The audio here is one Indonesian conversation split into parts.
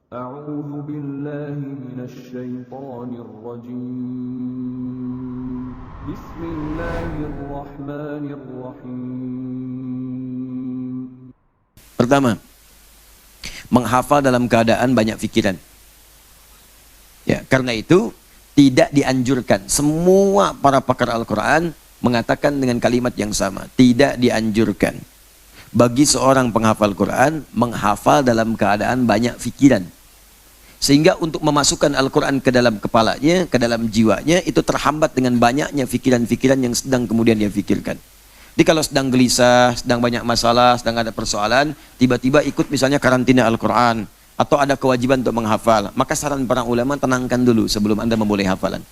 أعوذ بالله من الشيطان الرجيم بسم الله الرحمن الرحيم. Pertama, menghafal dalam keadaan banyak pikiran. Ya, karena itu tidak dianjurkan. Semua para pakar Al-Quran mengatakan dengan kalimat yang sama. Tidak dianjurkan bagi seorang penghafal Quran menghafal dalam keadaan banyak pikiran. Sehingga untuk memasukkan Al-Quran ke dalam kepalanya, ke dalam jiwanya, itu terhambat dengan banyaknya pikiran-pikiran yang sedang kemudian dia fikirkan. Jadi kalau sedang gelisah, sedang banyak masalah, sedang ada persoalan, tiba-tiba ikut misalnya karantina Al-Quran, atau ada kewajiban untuk menghafal, maka saran para ulama, tenangkan dulu sebelum Anda memulai hafalan.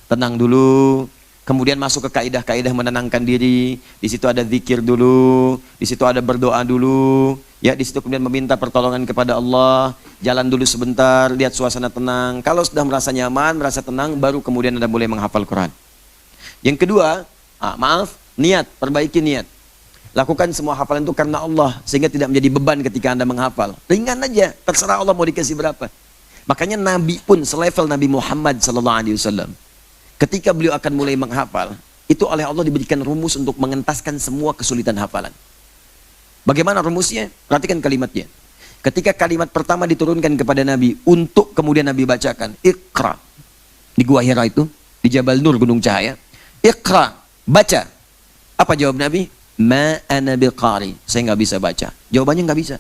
Tenang dulu, kemudian masuk ke kaidah-kaidah menenangkan diri. Di situ ada zikir dulu, di situ ada berdoa dulu, ya, di situ kemudian meminta pertolongan kepada Allah. Jalan dulu sebentar, lihat suasana tenang. Kalau sudah merasa nyaman, merasa tenang, baru kemudian Anda boleh menghafal Quran. Yang kedua, niat, perbaiki niat. Lakukan semua hafalan itu karena Allah, sehingga tidak menjadi beban ketika Anda menghafal. Ringan aja, terserah Allah mau dikasih berapa. Makanya Nabi pun selevel Nabi Muhammad SAW, ketika beliau akan mulai menghafal, itu oleh Allah diberikan rumus untuk mengentaskan semua kesulitan hafalan. Bagaimana rumusnya? Perhatikan kalimatnya. Ketika kalimat pertama diturunkan kepada Nabi, untuk kemudian Nabi bacakan, Iqra. Di Gua Hira itu, di Jabal Nur, Gunung Cahaya. Iqra, baca. Apa jawab Nabi? Ma ana biqari. Saya nggak bisa baca. Jawabannya nggak bisa.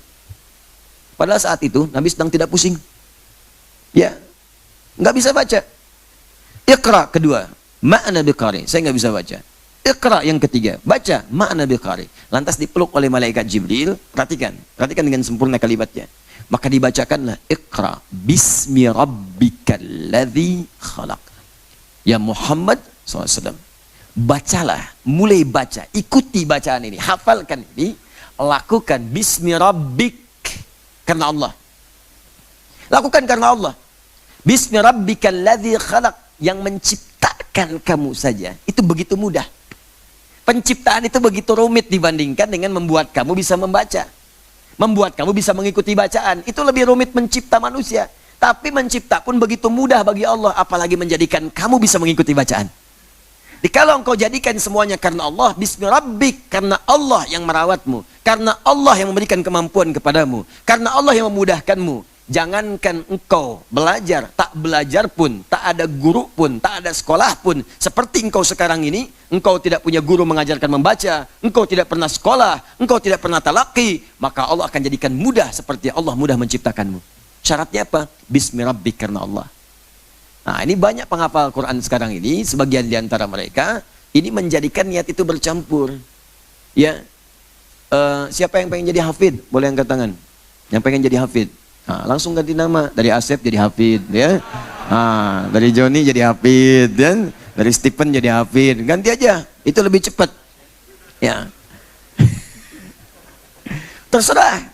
Padahal saat itu, Nabi sedang tidak pusing. Ya, nggak bisa baca. Iqra kedua, ma ana biqari. Saya nggak bisa baca. Iqra yang ketiga, baca, ma'ana biqari. Lantas dipeluk oleh malaikat Jibril. Perhatikan dengan sempurna kalimatnya. Maka dibacakanlah, Iqra bismi rabbikal ladzi khalaq. Ya Muhammad SAW, bacalah, mulai baca, ikuti bacaan ini, hafalkan ini, lakukan bismi rabbik, karena Allah. Lakukan karena Allah. Bismi rabbikal ladzi khalaq, yang menciptakan kamu saja. Itu begitu mudah. Penciptaan itu begitu rumit dibandingkan dengan membuat kamu bisa membaca. Membuat kamu bisa mengikuti bacaan. Itu lebih rumit mencipta manusia. Tapi mencipta pun begitu mudah bagi Allah. Apalagi menjadikan kamu bisa mengikuti bacaan. Jadi kalau engkau jadikan semuanya karena Allah, bismi rabbik, karena Allah yang merawatmu. Karena Allah yang memberikan kemampuan kepadamu. Karena Allah yang memudahkanmu. Jangankan engkau belajar, tak belajar pun, tak ada guru pun, tak ada sekolah pun. Seperti engkau sekarang ini, engkau tidak punya guru mengajarkan membaca, engkau tidak pernah sekolah, engkau tidak pernah talaqi, maka Allah akan jadikan mudah seperti Allah mudah menciptakanmu. Syaratnya apa? Bismi rabbik, karena Allah. Nah, ini banyak penghafal Quran sekarang ini, sebagian di antara mereka, ini menjadikan niat itu bercampur. Ya, siapa yang pengen jadi hafid? Boleh angkat tangan. Yang pengen jadi hafid. Nah, langsung ganti nama, dari Asep jadi Hafid, ya. Nah, dari Joni jadi Hafid, dan dari Stephen jadi Hafid. Ganti aja, itu lebih cepat. Ya. Terserah.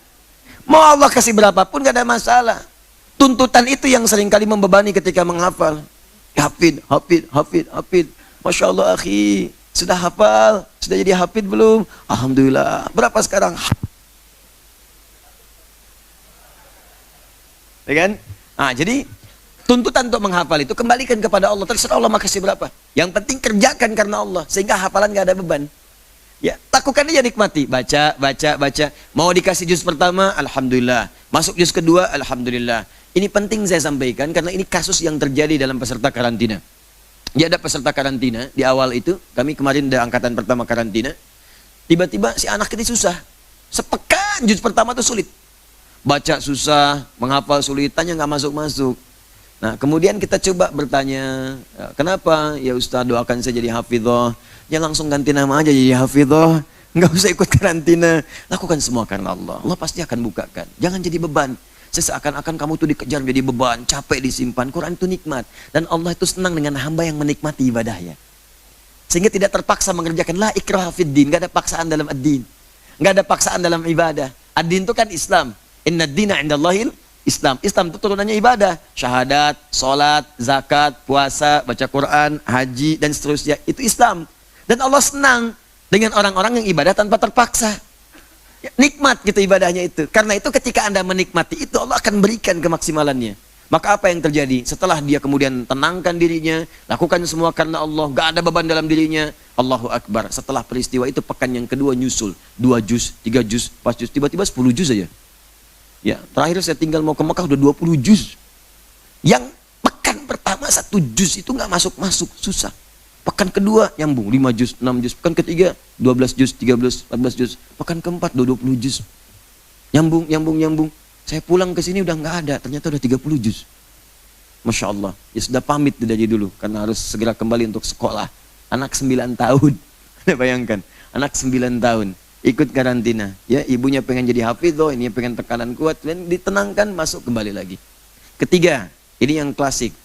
Mau Allah kasih berapapun gak ada masalah. Tuntutan itu yang seringkali membebani ketika menghafal. Hafid, Hafid, Hafid, Hafid. Masya Allah, akhi, sudah hafal, sudah jadi Hafid belum? Alhamdulillah. Berapa sekarang? Ya kan? Nah, jadi tuntutan untuk menghafal itu kembalikan kepada Allah. Terserah Allah makasih berapa. Yang penting kerjakan karena Allah, sehingga hafalan gak ada beban. Ya, lakukan aja, nikmati. Baca, baca, baca. Mau dikasih juz pertama, alhamdulillah. Masuk juz kedua, alhamdulillah. Ini penting saya sampaikan karena ini kasus yang terjadi dalam peserta karantina. Ya, ada peserta karantina di awal itu. Kami kemarin ada angkatan pertama karantina. Tiba-tiba si anak ini susah. Sepekan juz pertama itu sulit. Baca susah, menghafal sulit, tanya nggak masuk-masuk. Nah, kemudian kita coba bertanya, kenapa? Ya Ustaz, doakan saya jadi hafidhah. Ya langsung ganti nama aja jadi hafidhah. Nggak usah ikut karantina. Lakukan semua karena Allah. Allah pasti akan bukakan. Jangan jadi beban. Seakan-akan kamu tuh dikejar menjadi beban, capek disimpan. Quran itu nikmat. Dan Allah itu senang dengan hamba yang menikmati ibadahnya. Sehingga tidak terpaksa mengerjakan la ikraha fid din. Nggak ada paksaan dalam ad-din. Nggak ada paksaan dalam ibadah. Ad-din itu kan Islam. Inna dina indallahil Islam. Islam itu turunannya ibadah. Syahadat, sholat, zakat, puasa, baca Quran, haji, dan seterusnya. Itu Islam. Dan Allah senang dengan orang-orang yang ibadah tanpa terpaksa. Nikmat gitu ibadahnya itu. Karena itu ketika Anda menikmati itu, Allah akan berikan kemaksimalannya. Maka apa yang terjadi? Setelah dia kemudian tenangkan dirinya, lakukan semua karena Allah, gak ada beban dalam dirinya, Allahu Akbar. Setelah peristiwa itu, pekan yang kedua nyusul. 2 juz, 3 juz, 4 juz, tiba-tiba 10 juz aja. Ya, terakhir saya tinggal mau ke Mekah udah 20 juz. Yang pekan pertama 1 juz itu gak masuk-masuk, susah. Pekan kedua nyambung 5 juz, 6 juz. Pekan ketiga 12 juz, 13, 14 juz. Pekan keempat 20 juz. Nyambung. Saya pulang ke sini udah nggak ada, ternyata udah 30 juz. Masya Allah. Ya sudah pamit dari dulu karena harus segera kembali untuk sekolah. Anak 9 tahun. Anda bayangkan, anak 9 tahun ikut karantina. Ya, ibunya pengen jadi hafidho, ini pengen tekanan kuat, dan ditenangkan masuk kembali lagi. Ketiga, ini yang klasik.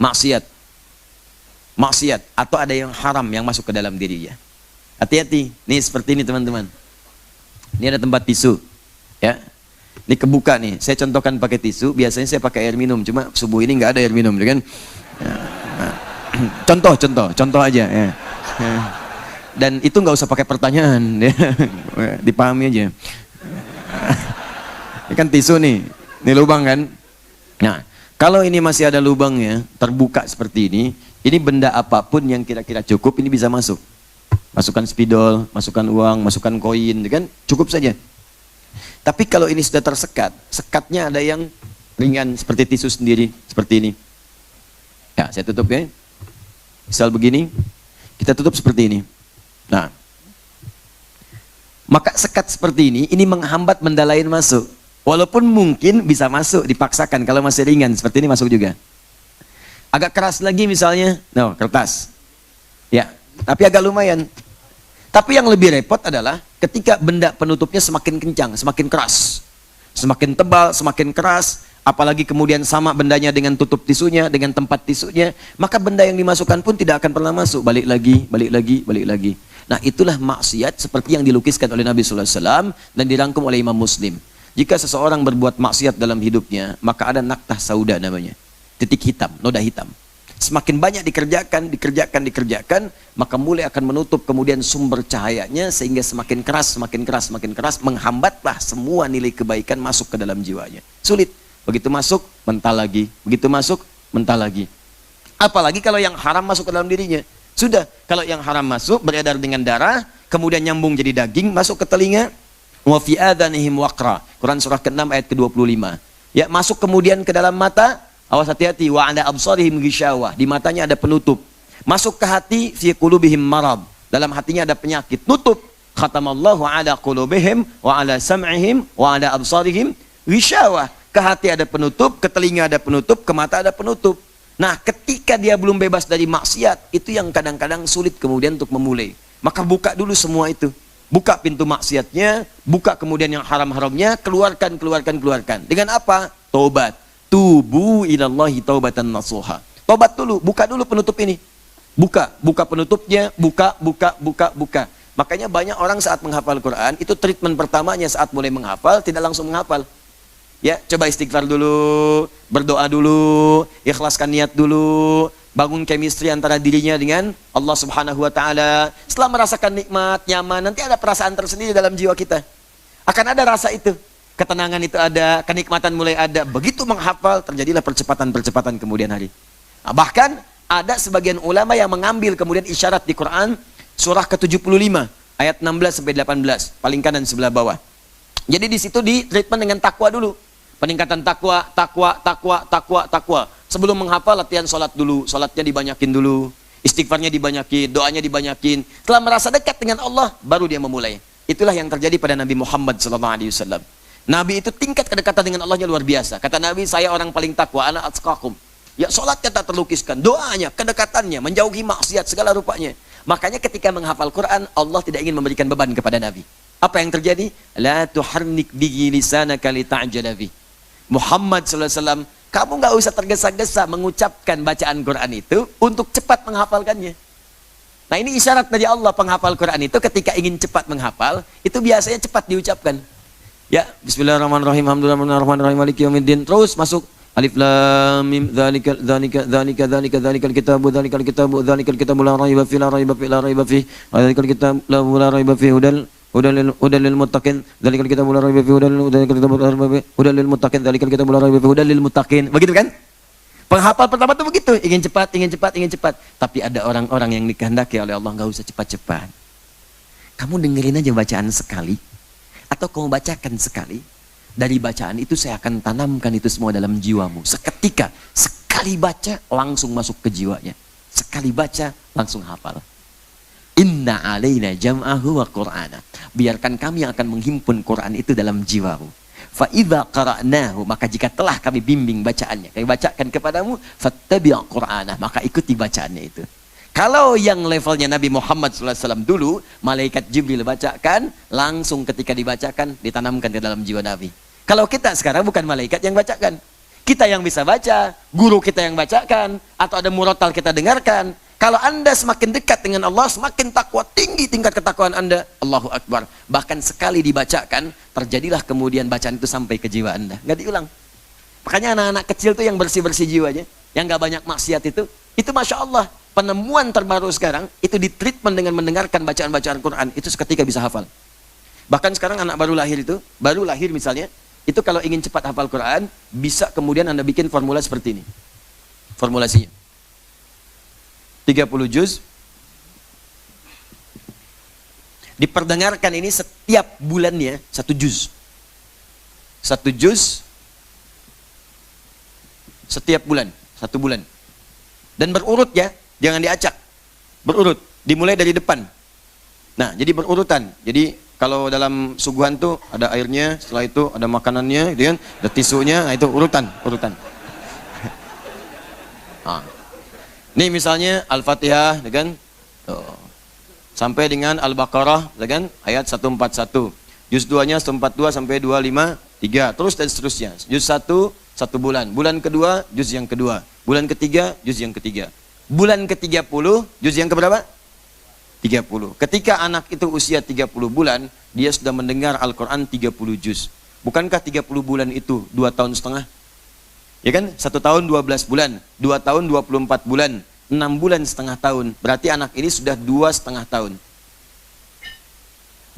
Maksiat atau ada yang haram yang masuk ke dalam dirinya. Hati-hati. Nih seperti ini teman-teman. Ini ada tempat tisu. Ya. Ini kebuka nih, saya contohkan pakai tisu, biasanya saya pakai air minum, cuma subuh ini nggak ada air minum, kan? Contoh aja. Ya. Dan itu nggak usah pakai pertanyaan, ya. Dipahami aja. Ini kan tisu nih, ini lubang kan? Nah, kalau ini masih ada lubangnya, terbuka seperti ini benda apapun yang kira-kira cukup, ini bisa masuk. Masukkan spidol, masukkan uang, masukkan koin, kan? Cukup saja. Tapi kalau ini sudah tersekat, sekatnya ada yang ringan seperti tisu sendiri, seperti ini. Ya, saya tutup ya. Misal begini, kita tutup seperti ini. Nah, maka sekat seperti ini menghambat benda lain masuk. Walaupun mungkin bisa masuk, dipaksakan. Kalau masih ringan, seperti ini masuk juga. Agak keras lagi misalnya, kertas. Ya, tapi agak lumayan. Tapi yang lebih repot adalah ketika benda penutupnya semakin kencang, semakin keras, semakin tebal, semakin keras, apalagi kemudian sama bendanya dengan tutup tisunya, dengan tempat tisunya, maka benda yang dimasukkan pun tidak akan pernah masuk, balik lagi. Nah, itulah maksiat seperti yang dilukiskan oleh Nabi sallallahu alaihi wasallam dan dirangkum oleh Imam Muslim. Jika seseorang berbuat maksiat dalam hidupnya, maka ada naktah sauda namanya, titik hitam, noda hitam. Semakin banyak dikerjakan, maka mulai akan menutup kemudian sumber cahayanya sehingga semakin keras, menghambatlah semua nilai kebaikan masuk ke dalam jiwanya. Sulit. Begitu masuk, mental lagi. Apalagi kalau yang haram masuk ke dalam dirinya. Sudah, kalau yang haram masuk, beredar dengan darah, kemudian nyambung jadi daging, masuk ke telinga. Wa fi adhanihim waqra. Quran surah ke-6 ayat ke-25. Ya, masuk kemudian ke dalam mata. Awas hati-hati, wa 'ala absarihim ghishawah, di matanya ada penutup. Masuk ke hati, fi qulubihim marad, dalam hatinya ada penyakit, nutup. Khatamallahu 'ala qulubihim wa 'ala sam'ihim wa 'ala absarihim ghishawah. Ke hati ada penutup, ke telinga ada penutup, ke mata ada penutup. Nah, ketika dia belum bebas dari maksiat, itu yang kadang-kadang sulit kemudian untuk memulai. Maka buka dulu semua itu. Buka pintu maksiatnya, buka kemudian yang haram-haramnya, keluarkan. Dengan apa? Taubat. Tubu ilallahi taubatan nasuha. Tobat dulu, buka dulu penutup ini. Buka penutupnya, buka. Makanya banyak orang saat menghafal Quran, itu treatment pertamanya saat mulai menghafal, tidak langsung menghafal. Ya, coba istighfar dulu, berdoa dulu, ikhlaskan niat dulu, bangun chemistry antara dirinya dengan Allah Subhanahu wa taala. Setelah merasakan nikmat, nyaman, nanti ada perasaan tersendiri dalam jiwa kita. Akan ada rasa itu. Ketenangan itu ada, kenikmatan mulai ada. Begitu menghafal, terjadilah percepatan kemudian hari. Nah, bahkan ada sebagian ulama yang mengambil kemudian isyarat di Quran, surah ke-75, ayat 16-18, paling kanan sebelah bawah. Jadi di situ di treatment dengan takwa dulu. Peningkatan takwa. Sebelum menghafal, latihan sholat dulu. Sholatnya dibanyakin dulu. Istighfarnya dibanyakin, doanya dibanyakin. Setelah merasa dekat dengan Allah, baru dia memulai. Itulah yang terjadi pada Nabi Muhammad SAW. Nabi itu tingkat kedekatan dengan Allahnya luar biasa. Kata Nabi, saya orang paling takwa, ana atqakum. Ya, sholatnya tak terlukiskan, doanya, kedekatannya, menjauhi maksiat segala rupanya. Makanya ketika menghafal Quran, Allah tidak ingin memberikan beban kepada Nabi. Apa yang terjadi? La tuharnik bihi lisanaka lita'jala bih. Muhammad sallallahu alaihi wasallam, kamu nggak usah tergesa-gesa mengucapkan bacaan Quran itu untuk cepat menghafalkannya. Nah, ini isyarat dari Allah. Penghafal Quran itu ketika ingin cepat menghafal, itu biasanya cepat diucapkan. Ya, bismillahirrahmanirrahim, alhamdulillahirrahmanirrahim, maliki yaumiddin. Terus masuk alif lam mim dzalikal kitabu la raiba fi la raiba fi la raiba fi dzalikal kitabu la raiba fi hudal hudal lil muttaqin, dzalikal kitabul la raiba fihi, hudal lil muttaqin, dzalikal kitabul la raiba fihi, hudal lil muttaqin. Begitu kan? Penghafal pertama tuh begitu, ingin cepat, ingin cepat, ingin cepat. Tapi ada orang-orang yang dikehendaki oleh Allah, enggak usah cepat-cepat. Kamu dengerin aja bacaan sekali, atau kamu bacakan sekali. Dari bacaan itu saya akan tanamkan itu semua dalam jiwamu. Seketika, sekali baca langsung masuk ke jiwanya. Sekali baca langsung hafal. Inna alaina jam'ahu wa qur'ana. Biarkan kami yang akan menghimpun Quran itu dalam jiwamu. Fa idza qara'nahu, maka jika telah kami bimbing bacaannya, kami bacakan kepadamu, fattabi' qur'ana, maka ikuti bacaannya itu. Kalau yang levelnya Nabi Muhammad SAW dulu, malaikat Jibril bacakan, langsung ketika dibacakan ditanamkan ke dalam jiwa Nabi. Kalau kita sekarang bukan malaikat yang bacakan. Kita yang bisa baca, guru kita yang bacakan, atau ada murotal kita dengarkan. Kalau Anda semakin dekat dengan Allah, semakin takwa, tinggi tingkat ketakwaan Anda. Allahu Akbar. Bahkan sekali dibacakan, terjadilah kemudian bacaan itu sampai ke jiwa Anda. Nggak diulang. Makanya anak-anak kecil tuh yang bersih-bersih jiwanya, yang nggak banyak maksiat itu Masya Allah. Penemuan terbaru sekarang, itu ditreatment dengan mendengarkan bacaan-bacaan Quran. Itu seketika bisa hafal. Bahkan sekarang anak baru lahir misalnya, itu kalau ingin cepat hafal Quran, bisa kemudian Anda bikin formula seperti ini. Formulasinya. 30 juz diperdengarkan ini setiap bulannya 1 juz. 1 juz setiap bulan, 1 bulan. Dan berurut ya, jangan diacak. Berurut, dimulai dari depan. Nah, jadi berurutan. Jadi kalau dalam suguhan tuh ada airnya, setelah itu ada makanannya, gitu kan, ada tisunya, nah itu urutan. Nah. Ini misalnya Al-Fatihah, kan? Sampai dengan Al-Baqarah, kan? Ayat 141. Juz 2-nya 142 sampai 253. Terus dan seterusnya. Juz 1 bulan. Bulan kedua, juz yang kedua. Bulan ketiga, juz yang ketiga. Bulan ke-30, juz yang keberapa? 30. Ketika anak itu usia 30 bulan, dia sudah mendengar Al-Quran 30 juz. Bukankah 30 bulan itu 2 tahun setengah? Ya kan? 1 tahun 12 bulan, 2 tahun 24 bulan, 6 bulan setengah tahun. Berarti anak ini sudah 2,5 tahun.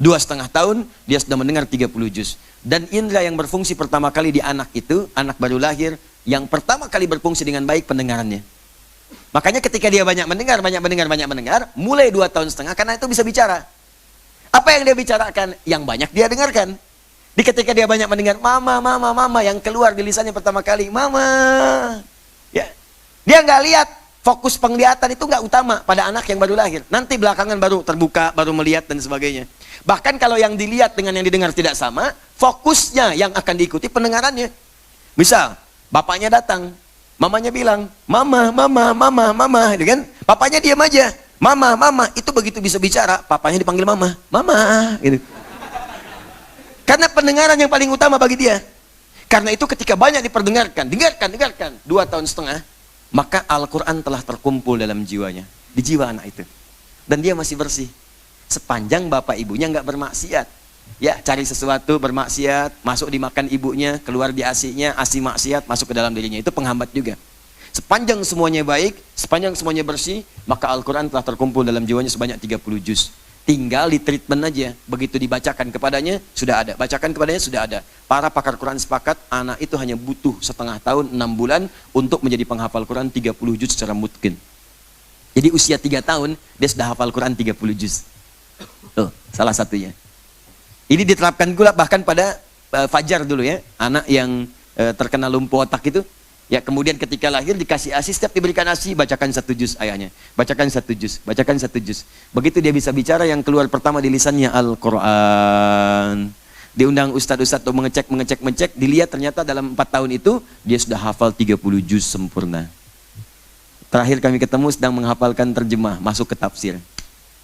2,5 tahun, dia sudah mendengar 30 juz. Dan indera yang berfungsi pertama kali di anak itu, anak baru lahir, yang pertama kali berfungsi dengan baik pendengarannya. Makanya ketika dia banyak mendengar, mulai 2,5 tahun, karena itu bisa bicara. Apa yang dia bicarakan? Yang banyak dia dengarkan. Di ketika dia banyak mendengar, mama, yang keluar di lisannya pertama kali, mama. Ya. Dia nggak lihat, fokus penglihatan itu nggak utama pada anak yang baru lahir. Nanti belakangan baru terbuka, baru melihat dan sebagainya. Bahkan kalau yang dilihat dengan yang didengar tidak sama, fokusnya yang akan diikuti pendengarannya. Misal, bapaknya datang, mamanya bilang, mama, gitu kan? Papanya diam aja, mama, itu begitu bisa bicara, papanya dipanggil mama, gitu. Karena pendengaran yang paling utama bagi dia. Karena itu ketika banyak diperdengarkan, dengarkan, 2,5 tahun, maka Al-Quran telah terkumpul dalam jiwanya, di jiwa anak itu. Dan dia masih bersih. Sepanjang bapak ibunya nggak bermaksiat. Ya, cari sesuatu bermaksiat, masuk dimakan ibunya, keluar di asinya, asi maksiat, masuk ke dalam dirinya. Itu penghambat juga. Sepanjang semuanya baik, sepanjang semuanya bersih, maka Al-Quran telah terkumpul dalam jiwanya sebanyak 30 juz. Tinggal di treatment aja. Begitu dibacakan kepadanya, sudah ada. Bacakan kepadanya, sudah ada. Para pakar Quran sepakat, anak itu hanya butuh 1,5 tahun, 6 bulan, untuk menjadi penghafal Quran 30 juz secara mutkin. Jadi usia 3 tahun, dia sudah hafal Quran 30 juz. Tuh, salah satunya. Ini diterapkan pula bahkan pada Fajar dulu ya. Anak yang terkena lumpuh otak itu. Ya, kemudian ketika lahir dikasih ASI, setiap diberikan ASI, bacakan 1 juz ayahnya. Bacakan 1 juz, bacakan 1 juz. Begitu dia bisa bicara, yang keluar pertama di lisannya Al-Quran. Diundang ustadz-ustadz untuk mengecek, dilihat ternyata dalam 4 tahun itu, dia sudah hafal 30 juz sempurna. Terakhir kami ketemu sedang menghafalkan terjemah, masuk ke tafsir.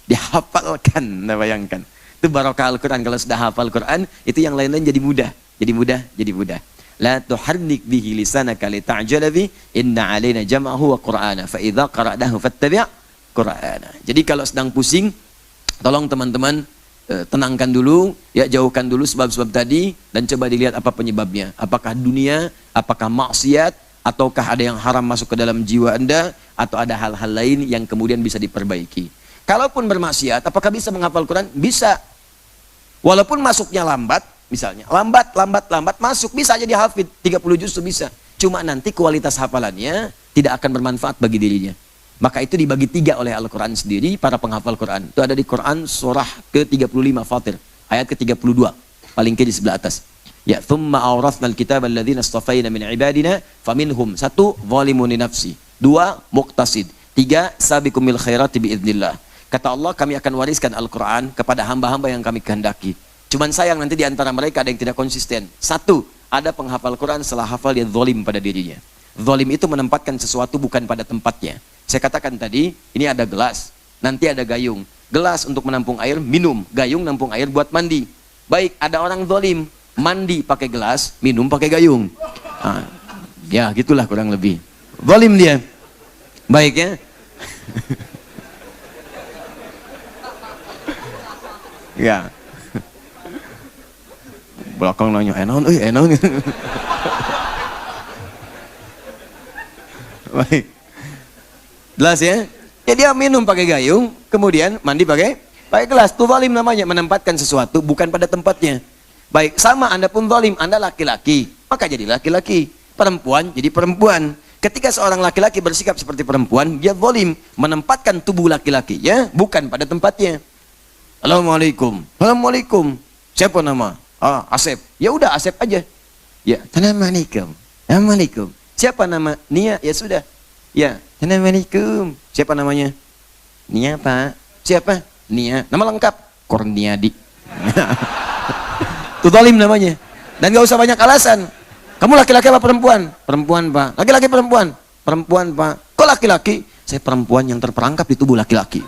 Dihafalkan, Anda bayangkan. Itu barokah Al-Quran. Kalau sudah hafal Quran, itu yang lain-lain jadi mudah. Jadi mudah. La tuharrik bihi lisanaka lita'jala bi inna 'alaina jam'ahu wa qur'ana fa idza qara'nahu fattabi' qur'ana. Jadi kalau sedang pusing, tolong teman-teman tenangkan dulu, ya, jauhkan dulu sebab-sebab tadi dan coba dilihat apa penyebabnya. Apakah dunia, apakah maksiat, ataukah ada yang haram masuk ke dalam jiwa Anda, atau ada hal-hal lain yang kemudian bisa diperbaiki. Kalaupun bermaksiat, apakah bisa menghafal Quran? Bisa. Walaupun masuknya lambat, misalnya, lambat masuk, bisa aja dia hafid, 30 juz itu bisa. Cuma nanti kualitas hafalannya tidak akan bermanfaat bagi dirinya. Maka itu dibagi 3 oleh Al-Quran sendiri, para penghafal Quran. Itu ada di Quran surah ke-35 Fatir, ayat ke-32, paling kiri di sebelah atas. Ya, thumma awrathnal kitaba alladhina istafaina min ibadina faminhum 1 zalimun li nafsi, 2 muqtasid, 3 sabiqum bil khairati biidznillah. Kata Allah, kami akan wariskan Al-Quran kepada hamba-hamba yang kami kehendaki. Cuman sayang nanti di antara mereka ada yang tidak konsisten. 1, ada penghafal Quran setelah hafal dia zalim pada dirinya. Zalim itu menempatkan sesuatu bukan pada tempatnya. Saya katakan tadi, ini ada gelas, nanti ada gayung. Gelas untuk menampung air, minum. Gayung nampung air buat mandi. Baik, ada orang zalim, mandi pakai gelas, minum pakai gayung. Nah, ya gitulah kurang lebih. Zalim dia. Baik ya. Ya. Belakang nanya, enon. Baik. Jelas ya? Ya dia minum pakai gayung, kemudian mandi pakai gelas. Itu zalim namanya, menempatkan sesuatu bukan pada tempatnya. Baik, sama Anda pun zalim, Anda laki-laki, maka jadi laki-laki. Perempuan jadi perempuan. Ketika seorang laki-laki bersikap seperti perempuan, dia zalim, menempatkan tubuh laki-laki ya, bukan pada tempatnya. Assalamualaikum. Assalamualaikum. Siapa nama? Asep. Ya udah Asep aja. Ya, Assalamualaikum. Assalamualaikum. Siapa nama? Nia. Ya sudah. Ya, Assalamualaikum. Siapa namanya? Nia, Pak. Siapa? Nia. Nama lengkap Kurniadi. Itu zalim namanya. Dan gak usah banyak alasan. Kamu laki-laki apa perempuan? Perempuan, Pak. Laki-laki perempuan? Perempuan, Pak. Kok laki-laki? Saya perempuan yang terperangkap di tubuh laki-laki.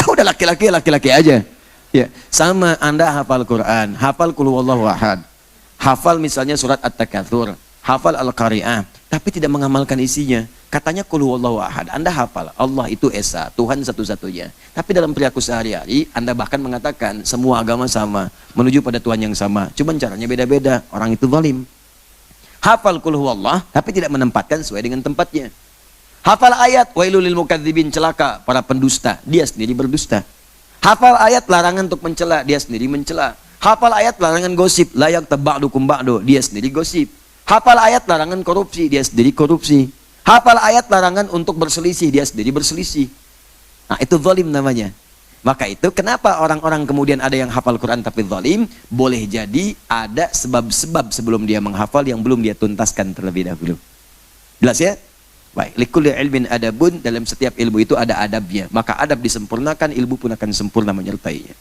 Udah laki-laki aja. Ya, sama Anda hafal Quran, hafal Qul huwallahu ahad. Hafal misalnya surat At-Takatsur, hafal Al-Qari'ah, tapi tidak mengamalkan isinya. Katanya Qul huwallahu ahad, Anda hafal Allah itu Esa, Tuhan satu-satunya. Tapi dalam perilaku sehari-hari Anda bahkan mengatakan semua agama sama, menuju pada Tuhan yang sama. Cuman caranya beda-beda. Orang itu zalim. Hafal Qul huwallah tapi tidak menempatkan sesuai dengan tempatnya. Hafal ayat wailul lil mukadzibin, celaka para pendusta, dia sendiri berdusta. Hafal ayat larangan untuk mencela, dia sendiri mencela. Hafal ayat larangan gosip, layak taba'dukum ba'du, dia sendiri gosip. Hafal ayat larangan korupsi, dia sendiri korupsi. Hafal ayat larangan untuk berselisih, dia sendiri berselisih. Nah, itu zalim namanya. Maka itu kenapa orang-orang kemudian ada yang hafal Quran tapi zalim? Boleh jadi ada sebab-sebab sebelum dia menghafal yang belum dia tuntaskan terlebih dahulu. Jelas ya? Baik, likulli ilmin adabun, dalam setiap ilmu itu ada adabnya. Maka adab disempurnakan, ilmu pun akan sempurna menyertainya.